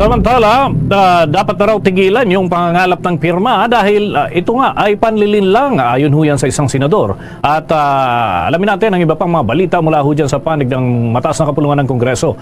Samantala, dapat na raw tigilan yung pangangalap ng pirma dahil ito nga ay panlilin lang ayon ho yan sa isang senador. At alamin natin ang iba pang mga balita mula ho dyan sa panig ng mataas na kapulungan ng Kongreso.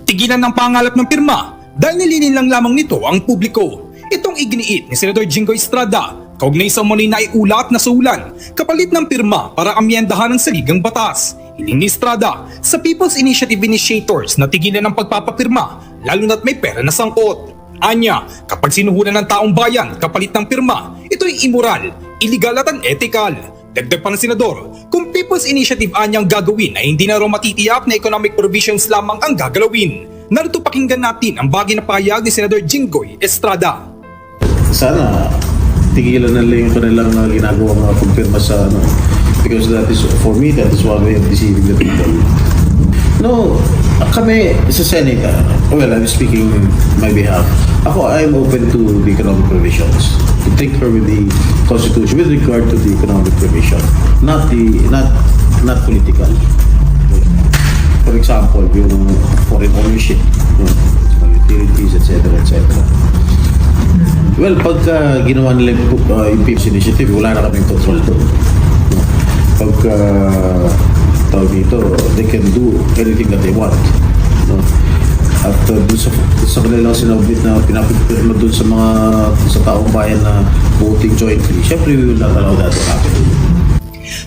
Tigilan ng pangangalap ng pirma dahil nilinin lang lamang nito ang publiko. Itong iginiit ni Senador Jinggoy Estrada kaugnay sa umano'y naiulat na sulan kapalit ng pirma para amyendahan ng saligang batas. Hiling ni Estrada sa People's Initiative Initiators na tigilan ng pagpapapirma lalo na't may pera na sangkot. Anya, kapag sinuhulan ng taong bayan kapalit ng pirma, ito'y immoral, illegal at unethical. Dagdag pa ng senador, kung People's Initiative anyang gagawin ay hindi na raw matitiyak na economic provisions lamang ang gagalawin. Narito pakinggan natin ang bagay na pahayag ni Senador Jinggoy Estrada. Sana tigilan na lang yung kanilang ginagawa mga pagpirma sa because that is, for me, that is one way of deceiving the people. No, kami sa Senate, well, I'm speaking my behalf. Ako, I'm open to the economic provisions. To tinker with the Constitution with regard to the economic provision, not political. For example, yung foreign ownership, utilities, etc., etc. Well, pagka ginawa nila yung People's Initiative, wala na kaming control doon. Pagka tawag dito, they can do anything that they want. No? At doon sa kanilang sinabit na pinapipirma doon sa taong bayan na voting jointly, syempre we will not allow that to happen.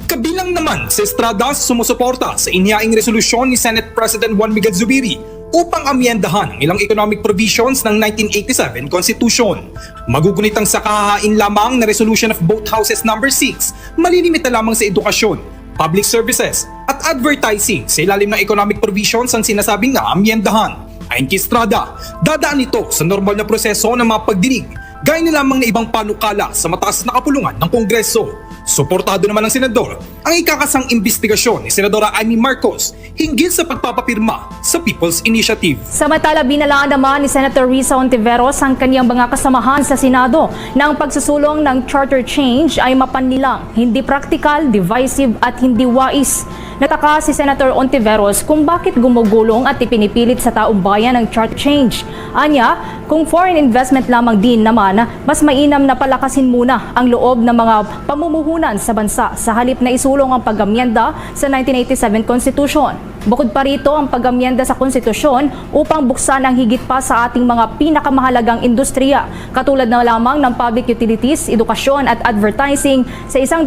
Kabilang naman sa Estrada sumusuporta sa inyaing resolusyon ni Senate President Juan Miguel Zubiri upang amyendahan ang ilang economic provisions ng 1987 Constitution. Magugunit ang sa kahahain lamang na Resolution of Both Houses No. 6, malilimita lamang sa edukasyon, public services at advertising sa ilalim ng economic provisions ang sinasabing na amyendahan. Ayon kay Estrada, dadaan ito sa normal na proseso ng mga pagdinig, gaya na lamang na ibang panukala sa mataas na kapulungan ng Kongreso. Suportado naman ng senador ang ikakasang investigasyon ni Senadora Amy Marcos hinggil sa pagpapapirma sa People's Initiative. Samantala, binalaan naman ni Senator Risa Hontiveros ang kanyang mga kasamahan sa Senado na ang pagsusulong ng charter change ay mapanlilang, hindi practical, divisive at hindi wais. Nataka si Senator Hontiveros kung bakit gumugulong at ipinipilit sa taong bayan ang charter change. Anya, kung foreign investment lamang din naman, mas mainam na palakasin muna ang loob ng mga pamumuhunan sa bansa sa halip na isulong ang pag-amyenda sa 1987 Constitution. Bukod pa rito ang pag-amyenda sa konstitusyon upang buksan ang higit pa sa ating mga pinakamahalagang industriya, katulad na lamang ng public utilities, edukasyon at advertising sa 100%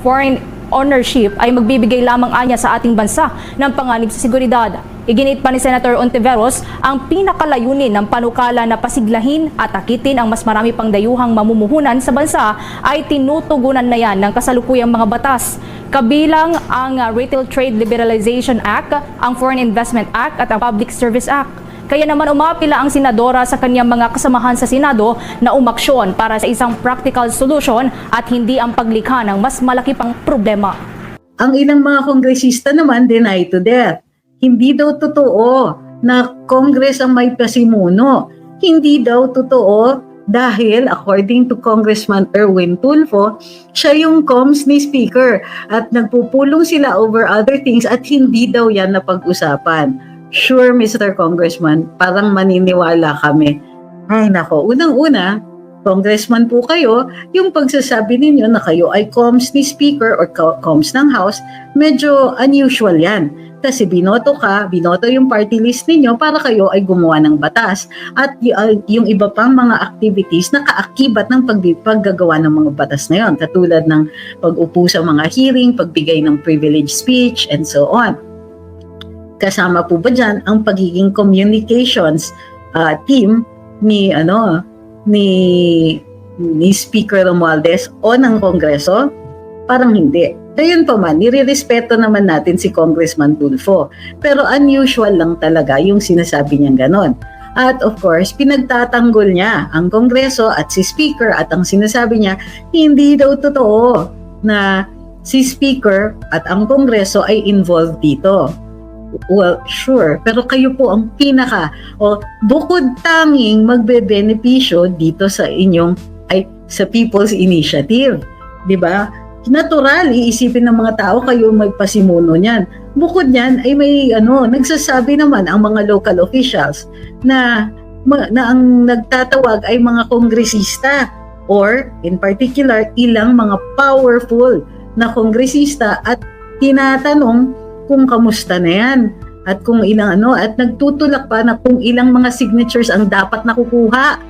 foreign ownership ay magbibigay lamang anya sa ating bansa ng panganib sa seguridad. Iginit pa ni Senator Hontiveros ang pinakalayunin ng panukala na pasiglahin at akitin ang mas marami pang dayuhang mamumuhunan sa bansa ay tinutugunan na yan ng kasalukuyang mga batas. Kabilang ang Retail Trade Liberalization Act, ang Foreign Investment Act at ang Public Service Act. Kaya naman umapila ang senadora sa kanyang mga kasamahan sa Senado na umaksyon para sa isang practical solution at hindi ang paglikha ng mas malaki pang problema. Ang ilang mga kongresista naman deny to death. Hindi daw totoo na Congress ang may pasimuno. Hindi daw totoo dahil according to Congressman Erwin Tulfo, siya yung comms ni Speaker at nagpupulong sila over other things at hindi daw yan napag-usapan. Sure, Mr. Congressman, parang maniniwala kami. Ay nako, unang-una, Congressman po kayo, yung pagsasabi ninyo na kayo ay comms ni Speaker or comms ng House, medyo unusual yan. Kasi binoto yung party list ninyo para kayo ay gumawa ng batas. At yung iba pang mga activities na kaakibat ng paggagawa ng mga batas na yun, katulad ng pag-upo sa mga hearing, pagbigay ng privilege speech, and so on. Kasama po ba dyan ang pagiging communications team ni Speaker Romualdez o ng Kongreso? Parang hindi. Gayun pa man, nire-respeto naman natin si Congressman Tulfo. Pero unusual lang talaga yung sinasabi niyang ganon. At of course, pinagtatanggol niya ang Kongreso at si Speaker at ang sinasabi niya, hindi daw totoo na si Speaker at ang Kongreso ay involved dito. Well, sure. Pero kayo po ang bukod tanging magbe-benepisyo dito sa sa People's Initiative. 'Di ba? Natural, iisipin ng mga tao kayo magpasimuno niyan. Bukod niyan ay may nagsasabi naman ang mga local officials na na ang nagtatawag ay mga kongresista or in particular ilang mga powerful na kongresista at tinatanong kung kamusta na yan at kung ilang at nagtutulak pa na kung ilang mga signatures ang dapat nakukuha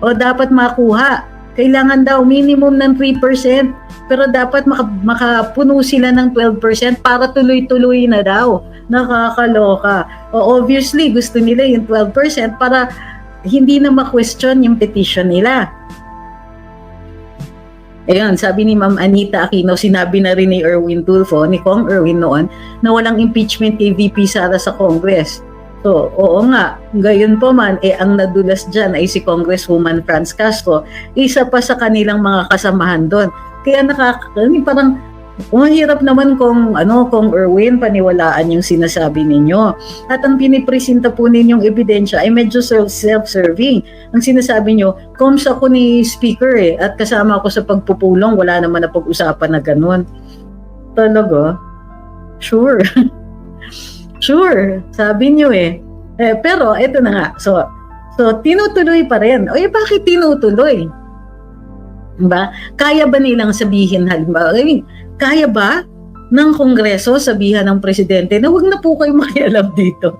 o dapat makuha. Kailangan daw minimum ng 3%, pero dapat makapuno sila ng 12% para tuloy-tuloy na daw. Nakakaloka. O obviously, gusto nila yung 12% para hindi na ma-question yung petition nila. Ayun, sabi ni Ma'am Anita Aquino, sinabi na rin ni Erwin Tulfo, ni Kong Erwin noon, na walang impeachment kay VP Sara sa Congress. So, oo nga, gayon po man, ang nadulas dyan ay si Congresswoman Franz Castro, isa pa sa kanilang mga kasamahan doon. Kaya parang, mahirap naman kung Erwin, paniwalaan yung sinasabi ninyo. At ang pinipresenta po ninyong ebidensya ay medyo self-serving. Ang sinasabi nyo, comes ako ni Speaker at kasama ako sa pagpupulong, wala naman na pag-usapan na ganun. Talaga? Sure. Sure, sabi nyo pero eto na nga, so tinutuloy pa rin. O bakit tinutuloy? Diba? Kaya ba nilang sabihin, halimbawa, kaya ba ng Kongreso sabihan ng Presidente na wag na po kayo makialam dito?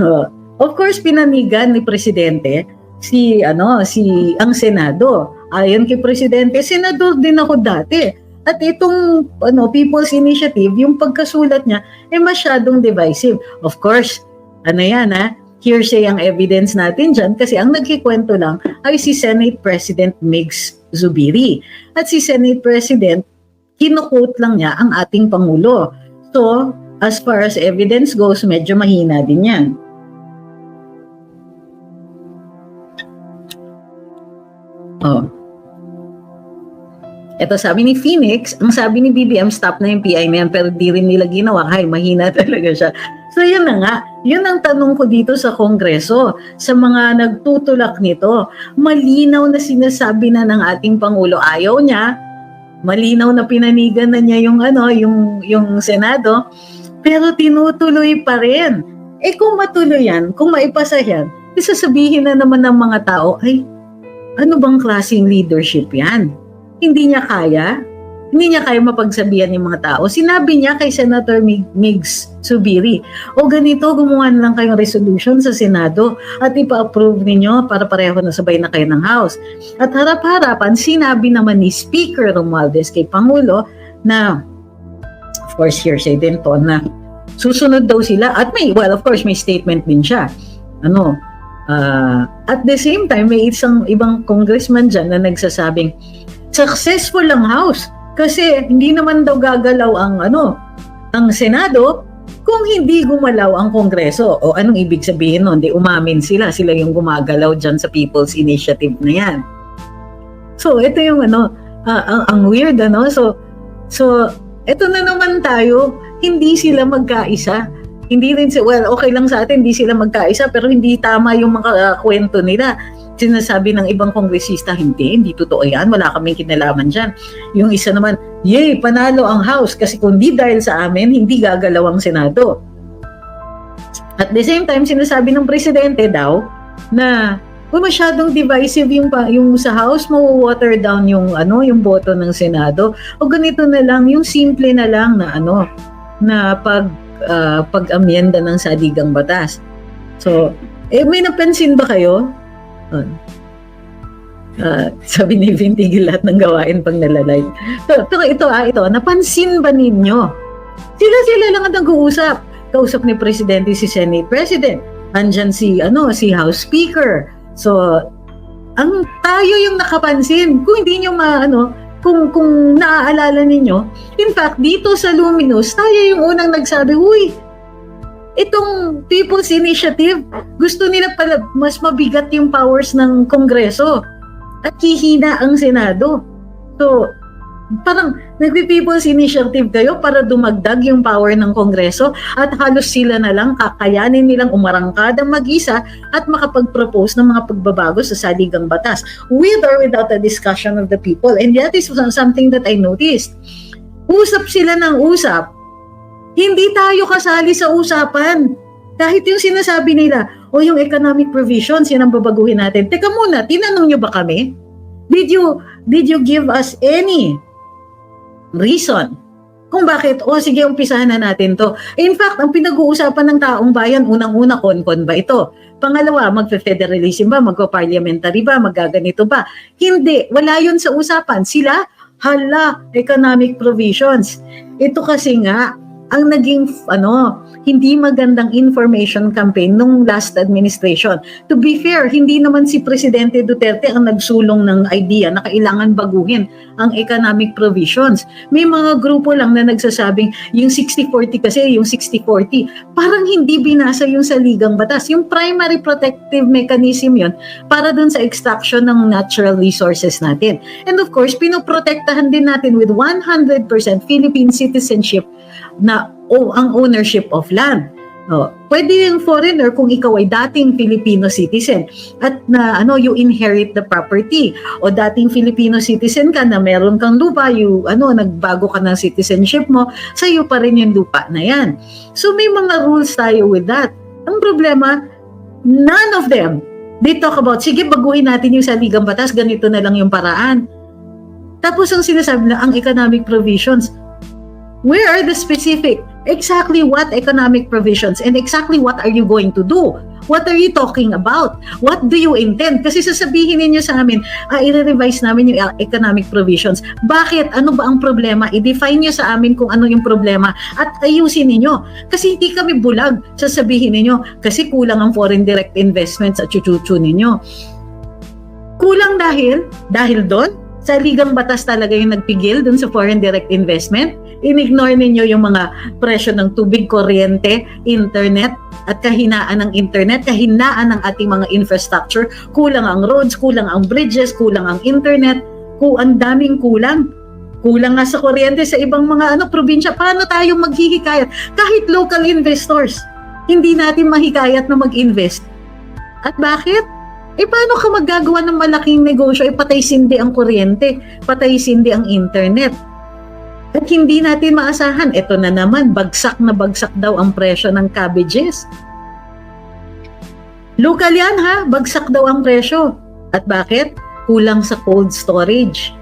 So, of course, pinanigan ni Presidente ang Senado. Ayon kay Presidente, Senador din ako dati. At itong People's Initiative, yung pagkasulat niya masyadong divisive. Of course, hearsay ang evidence natin dyan kasi ang nagkikwento lang ay si Senate President Migs Zubiri. At si Senate President, kinukot lang niya ang ating Pangulo. So, as far as evidence goes, medyo mahina din yan. Ito sabi ni Phoenix, ang sabi ni BBM, stop na yung PI na yan, pero di rin nila ginawa. Ay, mahina talaga siya. So yun na nga, yun ang tanong ko dito sa Kongreso, sa mga nagtutulak nito. Malinaw na sinasabi na ng ating Pangulo, ayaw niya, malinaw na pinanigan na niya yung Senado, pero tinutuloy pa rin. Kung matuloy yan, kung maipasa yan, sasabihin na naman ng mga tao, ay, ano bang klaseng leadership yan? Hindi niya kaya mapagsabihan ng mga tao. Sinabi niya kay Senator Migs Zubiri, ganito, gumawa na lang kayong resolution sa Senado at ipa-approve ninyo para pareho na sabay na kayo ng House. At harap-harapan, sinabi naman ni Speaker Romualdez kay Pangulo na, of course, hearsay din to, na susunod daw sila at of course, may statement din siya. At the same time, may isang ibang congressman dyan na nagsasabing, successful ang House kasi hindi naman daw gagalaw ang Senado kung hindi gumalaw ang Kongreso. O anong ibig sabihin nun? Di umamin sila yung gumagalaw dyan sa People's Initiative na yan. So ito yung ang weird So ito na naman tayo, hindi sila magkaisa. Hindi rin okay lang sa atin, hindi sila magkaisa, pero hindi tama yung mga kwento nila. Sinasabi ng ibang kongresista, hindi totoo yan, wala kaming kinalaman dyan. Yung isa naman, panalo ang House kasi kung di dahil sa amin, hindi gagalaw ang Senado. At the same time, sinasabi ng Presidente daw na masyadong divisive yung sa House, water down yung boto ng Senado. O ganito na lang, yung simple na lang na pag-amyenda ng saligang batas. So, may napansin ba kayo? Sabi ni Vin, tigil lahat ng gawain pag nalalive. Pero ito, napansin ba ninyo? Sila lang ang nag-uusap. Kausap ni Presidente si Senate President. Andyan si House Speaker. So, tayo yung nakapansin. Kung hindi nyo kung naaalala ninyo, in fact, dito sa Luminous, tayo yung unang nagsabi, itong People's Initiative, gusto nila pala mas mabigat yung powers ng Kongreso at hihina ang Senado. So, parang nagpi-People's Initiative kayo para dumagdag yung power ng Kongreso at halos sila na lang kakayanin nilang umarangkada mag-isa at makapag-propose ng mga pagbabago sa saligang batas with or without a discussion of the people. And that is something that I noticed. Usap sila ng usap. Hindi tayo kasali sa usapan. Kahit yung sinasabi nila, O yung economic provisions, yan ang babaguhin natin. Teka muna, tinanong nyo ba kami? Did you give us any reason kung bakit, sige, umpisahan na natin to. In fact, ang pinag-uusapan ng taong bayan, unang-una, kon ba ito? Pangalawa, magfe-federalism ba? Magpa-parliamentary ba? Magaganito ba? Hindi. Wala yun sa usapan. Sila, economic provisions. Ito kasi nga, ang naging hindi magandang information campaign nung last administration. To be fair, hindi naman si Presidente Duterte ang nagsulong ng idea na kailangan baguhin ang economic provisions. May mga grupo lang na nagsasabing yung 60-40 kasi, yung 60-40, parang hindi binasa yung saligang batas. Yung primary protective mechanism yun para dun sa extraction ng natural resources natin. And of course, pinoprotektahan din natin with 100% Philippine citizenship na ang ownership of land. Pwede yung foreigner kung ikaw ay dating Filipino citizen at na you inherit the property, o dating Filipino citizen ka na meron kang lupa, nagbago ka ng citizenship mo, sa iyo pa rin yung lupa na yan. So may mga rules tayo with that. Ang problema, none of them, they talk about, sige, baguhin natin yung saligang batas, ganito na lang yung paraan. Tapos ang sinasabi na, ang economic provisions, where are the specific? Exactly what economic provisions and exactly what are you going to do? What are you talking about? What do you intend? Kasi sasabihin ninyo sa amin, i-revise namin yung economic provisions. Bakit? Ano ba ang problema? I-define nyo sa amin kung ano yung problema at ayusin ninyo. Kasi hindi kami bulag. Sasabihin ninyo, kasi kulang ang foreign direct investments at chuchuchu ninyo. Kulang dahil doon, sa ligang batas talaga yung nagpigil dun sa foreign direct investment. In-ignore ninyo yung mga presyo ng tubig, kuryente, internet, at kahinaan ng internet, kahinaan ng ating mga infrastructure. Kulang ang roads, kulang ang bridges, kulang ang internet, ang daming kulang. Kulang nga sa kuryente sa ibang mga probinsya. Paano tayo maghihikayat? Kahit local investors, hindi natin mahikayat na mag-invest. At bakit? Paano ka maggagawa ng malaking negosyo? Patay sindi ang kuryente, patay sindi ang internet. At hindi natin maasahan, ito na naman, bagsak na bagsak daw ang presyo ng cabbages. Local yan bagsak daw ang presyo. At bakit? Kulang sa cold storage.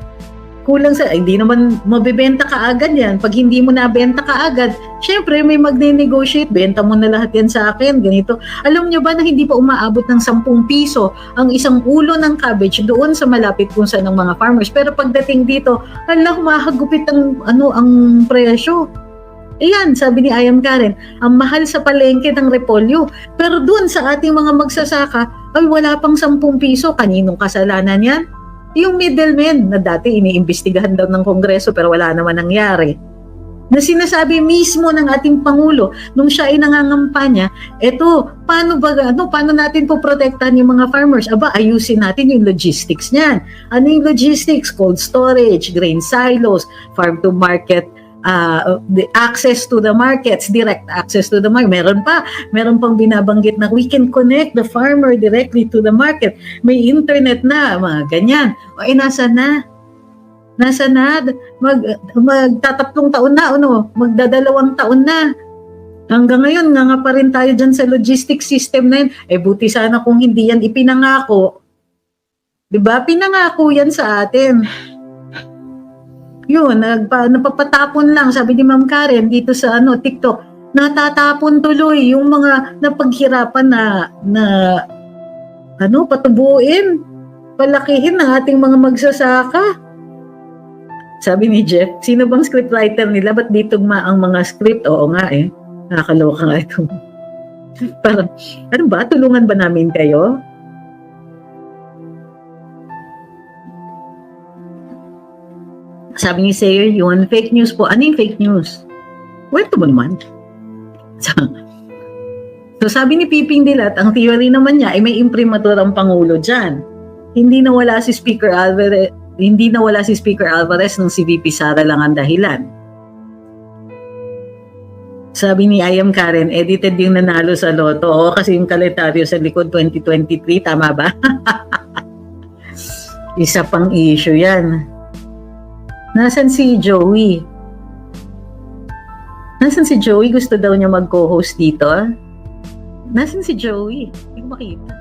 Hindi naman mabibenta ka agad yan. Pag hindi mo nabenta ka agad, syempre may magne-negotiate, benta mo na lahat yan sa akin, ganito. Alam nyo ba na hindi pa umaabot ng 10 piso ang isang ulo ng cabbage doon sa malapit kung saan ng mga farmers. Pero pagdating dito, mahagupit ang presyo. Ayan, sabi ni Ayam Karen, ang mahal sa palengke ng repolyo. Pero doon sa ating mga magsasaka, ay wala pang 10 piso. Kaninong kasalanan yan? Yung middlemen na dati iniimbestigahan daw ng Kongreso pero wala naman nangyari. Na sinasabi mismo ng ating Pangulo nung siya ay nangangampanya, paano natin poprotektahan yung mga farmers? Ayusin natin yung logistics niyan. Ano yung logistics? Cold storage, grain silos, farm to market, the access to the markets, direct access to the market. Meron pang binabanggit na we can connect the farmer directly to the market. May internet na, mga ganyan. Nasa na? Magtatatlong taon na, magdadalawang taon na. Hanggang ngayon, nga pa rin tayo dyan sa logistics system na yun. Buti sana kung hindi yan ipinangako. Diba? Pinangako yan sa atin. Yun, napapatapon lang, sabi ni Ma'am Karen dito sa TikTok, natatapon tuloy yung mga napaghirapan na patubuin, palakihin ng ating mga magsasaka. Sabi ni Jeff, sino bang scriptwriter nila? Ba't di tugma ang mga script? Oo nga nakakaloka nga ito. Parang, tulungan ba namin kayo? Sabi ni Sayer yun, fake news po. Ano yung fake news? Wento mo naman. So sabi ni Piping Dilat, ang theory naman niya ay may imprimatur ang Pangulo dyan. Hindi nawala si Speaker Alvarez nung si VP Sara lang ang dahilan. Sabi ni Ayam Karen, edited yung nanalo sa loto. Oo, kasi yung kalendaryo sa likod 2023, tama ba? Isa pang issue yan. Nasaan si Joey? Gusto daw niya mag-co-host dito? Nasaan si Joey? Hindi ko makita.